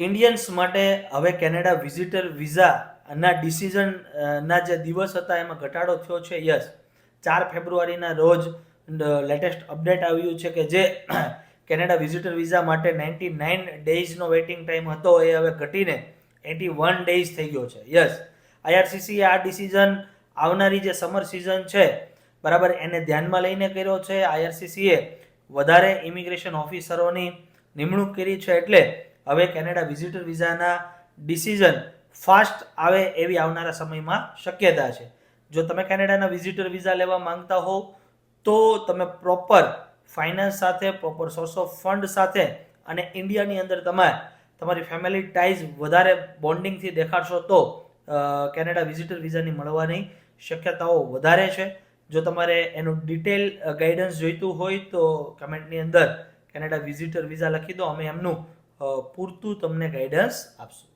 Indians માટે હવે Canada visitor વિઝાના ડિસિઝનના જે દિવસ હતા એમાં ઘટાડો થયો છે. યસ, 4 ફેબ્રુઆરીના રોજ લેટેસ્ટ અપડેટ આવ્યું છે કે જે કેનેડા વિઝિટર વિઝા માટે 99 ડેઝનો વેઇટિંગ ટાઈમ હતો એ હવે ઘટીને 81 ડેઝ થઈ ગયો છે. યસ, આઈઆરસીસીએ આ ડિસિઝન આવનારી જે સમર સિઝન છે બરાબર એને ધ્યાનમાં લઈને કર્યો છે. આઈઆરસીસીએ વધારે ઇમિગ્રેશન ઓફિસરોની નિમણૂક કરી છે એટલે હવે કેનેડા વિઝિટર વિઝાના ડિસિઝન ફાસ્ટ આવે એવી આવનારા સમયમાં શક્યતા છે. જો તમે કેનેડાના વિઝિટર વિઝા લેવા માંગતા હોવ તો તમે પ્રોપર ફાઇનાન્સ સાથે, પ્રોપર સોર્સ ઓફ ફંડ સાથે અને ઇન્ડિયાની અંદર તમારી ફેમિલી ટાઈઝ વધારે બોન્ડિંગથી દેખાડશો તો કેનેડા વિઝિટર વિઝાની મળવાની શક્યતાઓ વધારે છે. જો તમારે એનું ડિટેલ ગાઈડન્સ જોઈતું હોય તો કમેન્ટની અંદર કેનેડા વિઝિટર વિઝા લખી દો, અમે એમનું પૂરતું તમને ગાઈડન્સ આપશું.